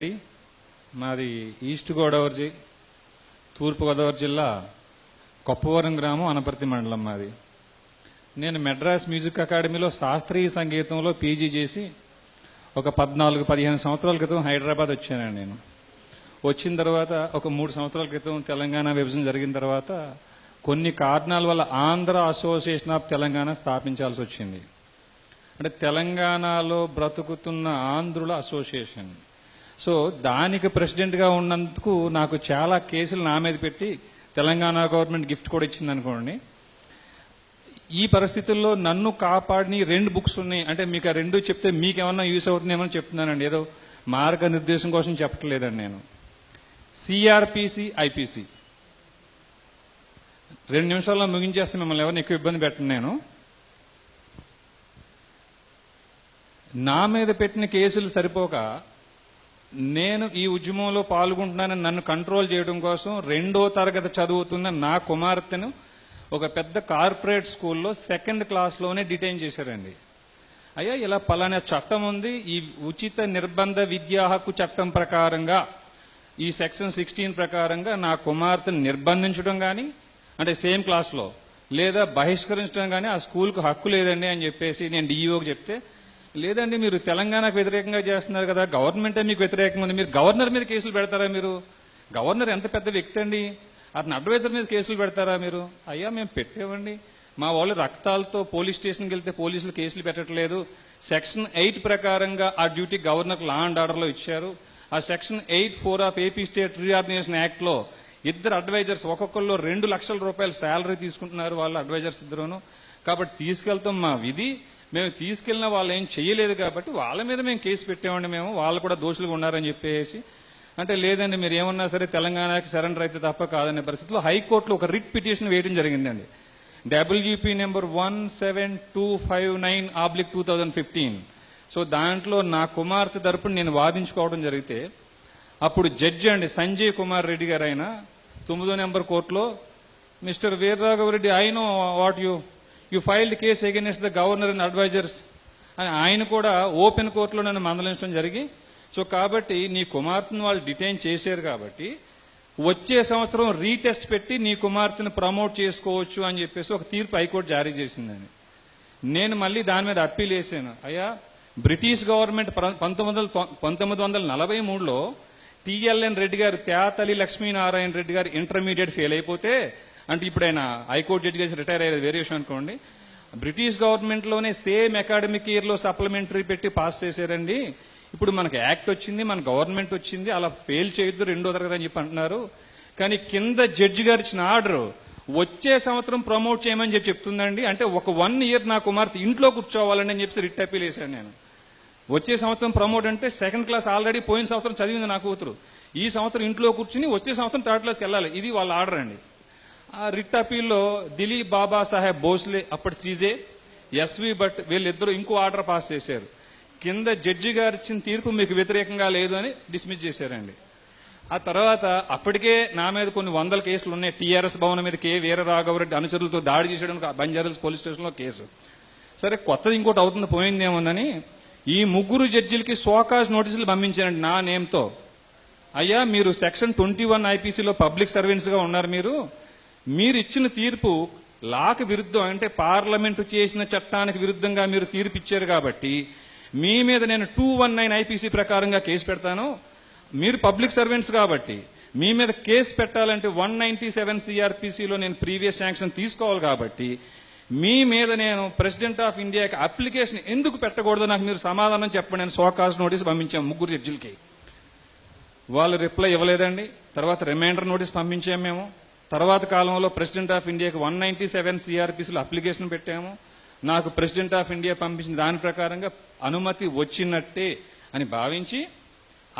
మాది ఈస్ట్ గోదావరి తూర్పు గోదావరి జిల్లా కొప్పవరం గ్రామం అనపర్తి మండలం మాది. నేను మెడ్రాస్ మ్యూజిక్ అకాడమీలో శాస్త్రీయ సంగీతంలో పీజీ చేసి ఒక 14-15 సంవత్సరాల క్రితం హైదరాబాద్ వచ్చానండి. నేను వచ్చిన తర్వాత ఒక 3 సంవత్సరాల క్రితం తెలంగాణ విభజన జరిగిన తర్వాత కొన్ని కారణాల వల్ల ఆంధ్ర అసోసియేషన్ ఆఫ్ తెలంగాణ స్థాపించాల్సి వచ్చింది. అంటే తెలంగాణలో బ్రతుకుతున్న ఆంధ్రుల అసోసియేషన్. సో దానికి ప్రెసిడెంట్గా ఉన్నందుకు నాకు చాలా కేసులు నా మీద పెట్టి తెలంగాణ గవర్నమెంట్ గిఫ్ట్ కూడా ఇచ్చింది అనుకోండి. ఈ పరిస్థితుల్లో నన్ను కాపాడిని 2 బుక్స్ ఉన్నాయి. అంటే మీకు ఆ 2 చెప్తే మీకేమన్నా యూస్ అవుతుందేమో చెప్తున్నానండి. ఏదో మార్గనిర్దేశం కోసం చెప్పట్లేదండి. నేను సిఆర్పిసి ఐపీసీ 2 నిమిషాల్లో ముగించేస్తే మిమ్మల్ని ఎవరిని ఎక్కువ ఇబ్బంది పెట్టను. నేను నా మీద పెట్టిన కేసులు సరిపోక నేను ఈ ఉద్యమంలో పాల్గొంటున్నానని నన్ను కంట్రోల్ చేయడం కోసం 2వ తరగతి చదువుతున్న నా కుమార్తెను ఒక పెద్ద కార్పొరేట్ స్కూల్లో 2nd క్లాస్లోనే డిటైన్ చేశారండి. అయ్యా ఇలా పలానా చట్టం ఉంది, ఈ ఉచిత నిర్బంధ విద్యా హక్కు చట్టం ప్రకారంగా ఈ సెక్షన్ 16 ప్రకారంగా నా కుమార్తెను నిర్బంధించడం కానీ అంటే సేమ్ క్లాస్లో లేదా బహిష్కరించడం కానీ ఆ స్కూల్కు హక్కు లేదండి అని చెప్పేసి నేను డిఈఓకి చెప్తే, లేదండి మీరు తెలంగాణకు వ్యతిరేకంగా చేస్తున్నారు కదా, గవర్నమెంటే మీకు వ్యతిరేకంగా ఉంది, మీరు గవర్నర్ మీద కేసులు పెడతారా? మీరు గవర్నర్ ఎంత పెద్ద వ్యక్తి అండి, అతని అడ్వైజర్ మీద కేసులు పెడతారా మీరు? అయ్యా మేము పెట్టేవండి, మా వాళ్ళు రక్తాలతో పోలీస్ స్టేషన్కి వెళ్తే పోలీసులు కేసులు పెట్టట్లేదు. సెక్షన్ 8 ప్రకారంగా ఆ డ్యూటీ గవర్నర్ లా అండ్ ఆర్డర్లో ఇచ్చారు. ఆ section 8(4) of AP state reorganisation యాక్ట్లో 2 అడ్వైజర్స్ ఒక్కొక్కళ్ళు 2 లక్షల రూపాయలు శాలరీ తీసుకుంటున్నారు వాళ్ళు అడ్వైజర్స్ ఇద్దరును. కాబట్టి తీసుకెళ్తాం మా విధి, మేము తీసుకెళ్లిన వాళ్ళు ఏం చేయలేదు కాబట్టి వాళ్ళ మీద మేము కేసు పెట్టామండి. మేము వాళ్ళు కూడా దోషులుగా ఉన్నారని చెప్పేసి అంటే లేదండి మీరు ఏమన్నా సరే తెలంగాణకి సరెండర్ అయితే తప్ప కాదనే పరిస్థితిలో హైకోర్టులో ఒక రిట్ పిటిషన్ వేయడం జరిగిందండి. WP number 17259/2015. సో దాంట్లో నా కుమార్తె తరపున నేను వాదించుకోవడం జరిగితే అప్పుడు జడ్జి అండి సంజయ్ కుమార్ రెడ్డి గారు ఆయన 9వ నెంబర్ కోర్టులో, mister Veeraraghava Reddy, I know what you filed case against the governor and advisers అని ఆయన కూడా ఓపెన్ కోర్టులో నన్ను మందలించడం జరిగి, సో కాబట్టి నీ కుమార్తెను వాళ్ళు డిటైన్ చేశారు కాబట్టి వచ్చే సంవత్సరం రీటెస్ట్ పెట్టి నీ కుమార్తెను ప్రమోట్ చేసుకోవచ్చు అని చెప్పేసి ఒక తీర్పు హైకోర్టు జారీ చేసిందని. నేను మళ్ళీ దాని మీద అప్పీల్ వేసాను. అయ్యా బ్రిటిష్ గవర్నమెంట్ 1943లో టిఎల్ఎన్ రెడ్డి గారు, త్యాతలి లక్ష్మీనారాయణ రెడ్డి గారు ఇంటర్మీడియట్ ఫెయిల్ అయిపోతే, అంటే ఇప్పుడు ఆయన హైకోర్టు జడ్జి చేసి రిటైర్ అయ్యేది వేరే విషయం అనుకోండి, బ్రిటిష్ గవర్నమెంట్లోనే సేమ్ అకాడమిక్ ఇయర్లో సప్లిమెంటరీ పెట్టి పాస్ చేశారండి. ఇప్పుడు మనకు యాక్ట్ వచ్చింది, మన గవర్నమెంట్ వచ్చింది, అలా ఫెయిల్ చేయొద్దు 2వ తరగతి అని చెప్పి అంటున్నారు. కానీ కింద జడ్జి గారు ఇచ్చిన ఆర్డర్ వచ్చే సంవత్సరం ప్రమోట్ చేయమని చెప్పి చెప్తుందండి. అంటే ఒక 1 ఇయర్ నా కుమార్తె ఇంట్లో కూర్చోవాలండి అని చెప్పి రిట్ అప్పీల్ వేశాను నేను. వచ్చే సంవత్సరం ప్రమోట్ అంటే 2nd క్లాస్ ఆల్రెడీ పోయిన సంవత్సరం చదివింది నా కూతురు, ఈ సంవత్సరం ఇంట్లో కూర్చుని వచ్చే సంవత్సరం 3rd క్లాస్కి వెళ్ళాలి. ఇది వాళ్ళ ఆర్డర్ అండి. ఆ రిట్ అప్పీల్లో దిలీప్ బాబా సాహెబ్ భోస్లే అప్పటి సీజే, ఎస్వి భట్ వీళ్ళిద్దరూ ఇంకో ఆర్డర్ పాస్ చేశారు. కింద జడ్జి గారు ఇచ్చిన తీర్పు మీకు వ్యతిరేకంగా లేదు అని డిస్మిస్ చేశారండి. ఆ తర్వాత అప్పటికే నా మీద కొన్ని 100 కేసులు ఉన్నాయి. టీఆర్ఎస్ భవనం మీద వీరరాఘవరెడ్డి అనుచరులతో దాడి చేసేయడానికి బంజారాహిల్స్ పోలీస్ స్టేషన్లో కేసు. సరే కొత్తది ఇంకోటి అవుతుంది పోయిందేముందని ఈ 3 జడ్జిలకి షోకాజ్ నోటీసులు పంపించారండి నా నేమ్తో. అయ్యా మీరు సెక్షన్ 21 ఐపీసీలో పబ్లిక్ సర్వెంట్స్గా ఉన్నారు, మీరు ఇచ్చిన తీర్పు లాకు విరుద్ధం, అంటే పార్లమెంటు చేసిన చట్టానికి విరుద్ధంగా మీరు తీర్పు ఇచ్చారు కాబట్టి మీ మీద నేను 219 ఐపీసీ ప్రకారంగా కేసు పెడతాను. మీరు పబ్లిక్ సర్వెంట్స్ కాబట్టి మీ మీద కేసు పెట్టాలంటే 197 సిఆర్పిసిలో నేను ప్రీవియస్ శాంక్షన్ తీసుకోవాలి కాబట్టి మీ మీద నేను ప్రెసిడెంట్ ఆఫ్ ఇండియాకి అప్లికేషన్ ఎందుకు పెట్టకూడదో నాకు మీరు సమాధానం చెప్పండి అని షోకాజ్ నోటీస్ పంపించాం 3 జడ్జిలకి. వాళ్ళు రిప్లై ఇవ్వలేదండి. తర్వాత రిమైండర్ నోటీస్ పంపించాము మేము. తర్వాత కాలంలో ప్రెసిడెంట్ ఆఫ్ ఇండియాకి 197 సిఆర్పిసిలో అప్లికేషన్ పెట్టాము. నాకు ప్రెసిడెంట్ ఆఫ్ ఇండియా పంపించిన దాని ప్రకారంగా అనుమతి వచ్చినట్టే అని భావించి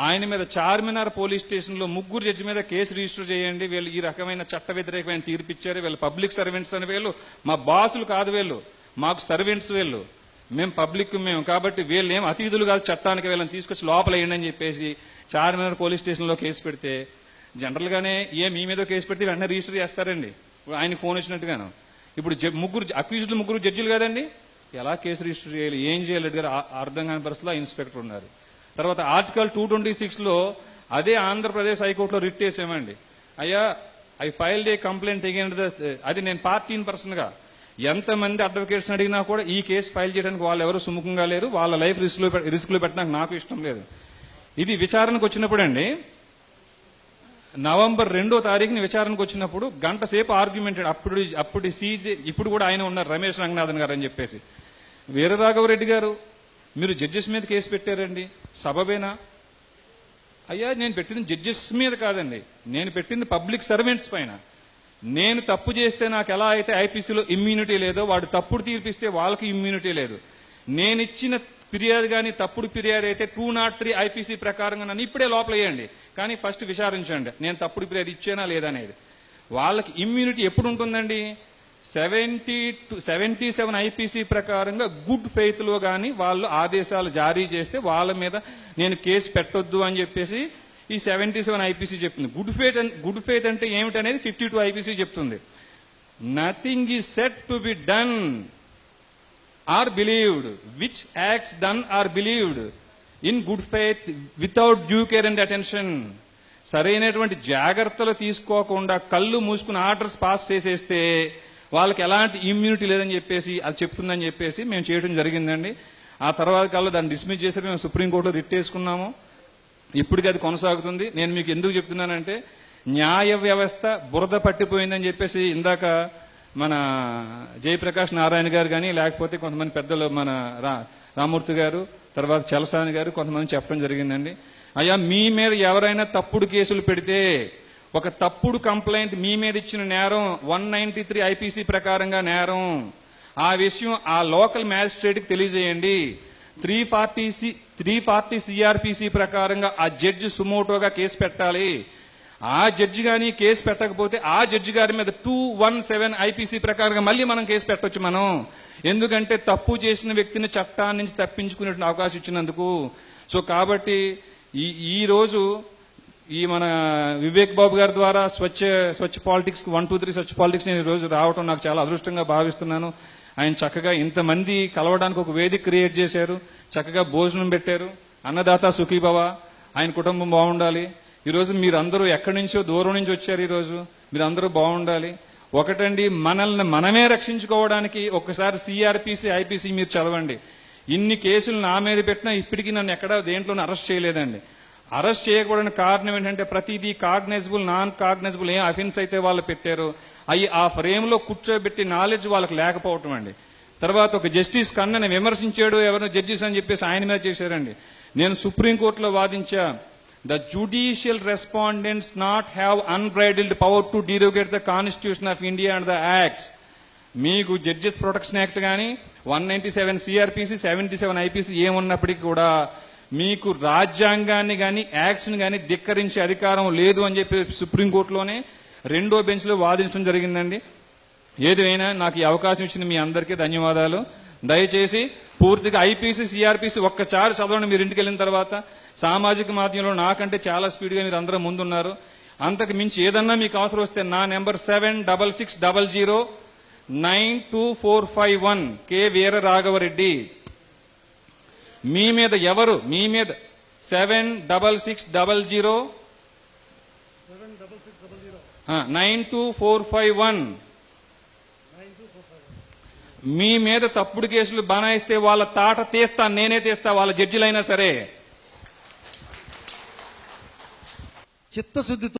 ఆయన మీద చార్మినార్ పోలీస్ స్టేషన్లో 3 జడ్జి మీద కేసు రిజిస్టర్ చేయండి, వీళ్ళు ఈ రకమైన చట్ట వ్యతిరేకమైన తీర్పిచ్చారు, వీళ్ళు పబ్లిక్ సర్వెంట్స్ అని, వీళ్ళు మా బాసులు కాదు, వీళ్ళు మాకు సర్వెంట్స్, వీళ్ళు మేము పబ్లిక్ కాబట్టి వీళ్ళు ఏం అతిథులు కాదు చట్టానికి, వీళ్ళని తీసుకొచ్చి లోపల వేయండి అని చెప్పేసి చార్మినార్ పోలీస్ స్టేషన్లో కేసు పెడితే జనరల్గానే మీ మీద కేసు పెడితే వెంటనే రిజిస్టర్ చేస్తారండి ఆయనకి ఫోన్ వచ్చినట్టుగాను. ఇప్పుడు 3 అక్యూజ్డ్ 3 జడ్జిలు కదండి, ఎలా కేసు రిజిస్టర్ చేయాలి, ఏం చేయాలి గారు అర్థం కాని పరిస్థితిలో ఇన్స్పెక్టర్ ఉన్నారు. తర్వాత ఆర్టికల్ 226లో అదే ఆంధ్రప్రదేశ్ హైకోర్టులో రిట్ చేసామండి. అయ్యా I filed A complaint against అది నేను పార్టీని పర్సన్ గా ఎంతమంది అడ్వకేట్స్ అడిగినా కూడా ఈ కేసు ఫైల్ చేయడానికి వాళ్ళు ఎవరు సుముఖంగా లేరు, వాళ్ళ లైఫ్ రిస్క్ లో పెట్టడానికి నాకు ఇష్టం లేదు. ఇది విచారణకు వచ్చినప్పుడు అండి, నవంబర్ 2వ తారీఖుని విచారణకు వచ్చినప్పుడు గంట సేపు ఆర్గ్యుమెంట్. అప్పుడు సీజే ఇప్పుడు కూడా ఆయన ఉన్నారు, రమేష్ రంగనాథన్ గారు అని చెప్పేసి. వీరరాఘవరెడ్డి గారు మీరు జడ్జెస్ మీద కేసు పెట్టారండి, సబబేనా? అయ్యా నేను పెట్టింది జడ్జెస్ మీద కాదండి, నేను పెట్టింది పబ్లిక్ సర్వెంట్స్ పైన. నేను తప్పు చేస్తే నాకు ఎలా అయితే ఐపీసీలో ఇమ్యూనిటీ లేదో, వాడు తప్పుడు తీర్పిస్తే వాళ్ళకి ఇమ్యూనిటీ లేదు. నేను ఇచ్చిన ఫిర్యాదు కానీ తప్పుడు ఫిర్యాదు అయితే 203 ఐపీసీ ప్రకారంగా నన్ను ఇప్పుడే లోపల వేయండి, కానీ ఫస్ట్ విచారించండి నేను తప్పుడు ఫిర్యాదు ఇచ్చేనా లేదనేది. వాళ్ళకి ఇమ్యూనిటీ ఎప్పుడు ఉంటుందండి? 77 ఐపీసీ ప్రకారంగా గుడ్ ఫెయిత్ లో కానీ వాళ్ళు ఆదేశాలు జారీ చేస్తే వాళ్ళ మీద నేను కేసు పెట్టొద్దు అని చెప్పేసి ఈ 77 ఐపీసీ చెప్తుంది. గుడ్ ఫెయిత్ అంటే ఏమిటనేది 52 ఐపీసీ చెప్తుంది. Nothing is set to be done or believed which acts done or believed in good faith without due care and attention. సరైనటువంటి జాగ్రత్తలు తీసుకోకుండా కళ్ళు మూసుకుని ఆర్డర్స్ పాస్ చేసేస్తే వాళ్ళకి ఎలాంటి ఇమ్యూనిటీ లేదని చెప్పేసి అది చెప్తుందని చెప్పేసి మేము చేయడం జరిగిందండి. ఆ తర్వాత కాలంలో దాన్ని డిస్మిస్ చేసి మేము సుప్రీంకోర్టులో రిట్ చేసుకున్నాము. ఇప్పటికీ అది కొనసాగుతుంది. నేను మీకు ఎందుకు చెప్తున్నానంటే న్యాయ వ్యవస్థ బురద పట్టిపోయిందని చెప్పేసి ఇందాక మన జయప్రకాష్ నారాయణ గారు కానీ లేకపోతే కొంతమంది పెద్దలు మన రామూర్తి గారు తర్వాత చలసాని గారు కొంతమంది చెప్పడం జరిగిందండి. అయ్యా మీ మీద ఎవరైనా తప్పుడు కేసులు పెడితే ఒక తప్పుడు కంప్లైంట్ మీ మీద ఇచ్చిన నేరం 193 ఐపీసీ ప్రకారంగా నేరం. ఆ విషయం ఆ లోకల్ మ్యాజిస్ట్రేట్కి తెలియజేయండి. 340 సిఆర్పిసి ప్రకారంగా ఆ జడ్జి సుమోటోగా కేసు పెట్టాలి. ఆ జడ్జి కానీ కేసు పెట్టకపోతే ఆ జడ్జి గారి మీద 217 ఐపీసీ ప్రకారంగా మళ్ళీ మనం కేసు పెట్టొచ్చు మనం. ఎందుకంటే తప్పు చేసిన వ్యక్తిని చట్టాన్ని నుంచి తప్పించుకునే అవకాశం ఇచ్చినందుకు. సో కాబట్టి ఈ రోజు ఈ మన వివేక్ బాబు గారి ద్వారా స్వచ్ఛ పాలిటిక్స్ 123 స్వచ్ఛ పాలిటిక్స్ నేను ఈ రోజు రావటం నాకు చాలా అదృష్టంగా భావిస్తున్నాను. ఆయన చక్కగా ఇంతమంది కలవడానికి ఒక వేదిక క్రియేట్ చేశారు, చక్కగా భోజనం పెట్టారు. అన్నదాత సుఖీభవ, ఆయన కుటుంబం బాగుండాలి. ఈరోజు మీరందరూ ఎక్కడి నుంచో దూరం నుంచి వచ్చారు, ఈరోజు మీరందరూ బాగుండాలి. ఒకటండి, మనల్ని మనమే రక్షించుకోవడానికి ఒక్కసారి సిఆర్పిసి ఐపీసీ మీరు చదవండి. ఇన్ని కేసులు నా మీద పెట్టినా ఇప్పటికీ నన్ను ఎక్కడా దేంట్లోనూ అరెస్ట్ చేయలేదండి. అరెస్ట్ చేయకపోవడానికి కారణం ఏంటంటే ప్రతిదీ కాగ్నైజబుల్ నాన్ కాగ్నైజబుల్ ఏం అఫెన్స్ అయితే వాళ్ళు పెట్టారు అవి ఆ ఫ్రేమ్ లో కూర్చోబెట్టి నాలెడ్జ్ వాళ్ళకి లేకపోవటం అండి. తర్వాత ఒక జస్టిస్ కన్నని విమర్శించాడు ఎవరైనా జడ్జిస్ అని చెప్పేసి ఆయన మీద చేశారండి. నేను సుప్రీంకోర్టులో వాదించా, the judicial respondents not have unbridled power to derogate the constitution of India and the acts. మీకు జడ్జెస్ ప్రొటెక్షన్ యాక్ట్ కానీ 197 సిఆర్పిసి 77 ఐపీసీ ఏమున్నప్పటికీ కూడా మీకు రాజ్యాంగాన్ని కానీ యాక్ట్స్ ని కానీ ధిక్కరించే అధికారం లేదు అని చెప్పి సుప్రీంకోర్టులోనే 2వ బెంచ్ లో వాదించడం జరిగిందండి. ఏదైనా నాకు ఈ అవకాశం ఇచ్చిన మీ అందరికీ ధన్యవాదాలు. దయచేసి పూర్తిగా ఐపీసీ సిఆర్పిసి ఒక్కసారి చదవండి. మీరు ఇంటికి వెళ్ళిన తర్వాత సామాజిక మాధ్యమంలో నాకంటే చాలా స్పీడ్గా మీరు అందరూ ముందున్నారు. అంతకు మించి ఏదన్నా మీకు అవసరం వస్తే నా నెంబర్ 7660092451 కె వీర రాఘవరెడ్డి. మీ మీద 7660092451 మీ మీద తప్పుడు కేసులు బనాయిస్తే వాళ్ళ తాట తీస్తా, నేనే తీస్తా, వాళ్ళ జడ్జిలైనా సరే. చిత్తశుద్ధితో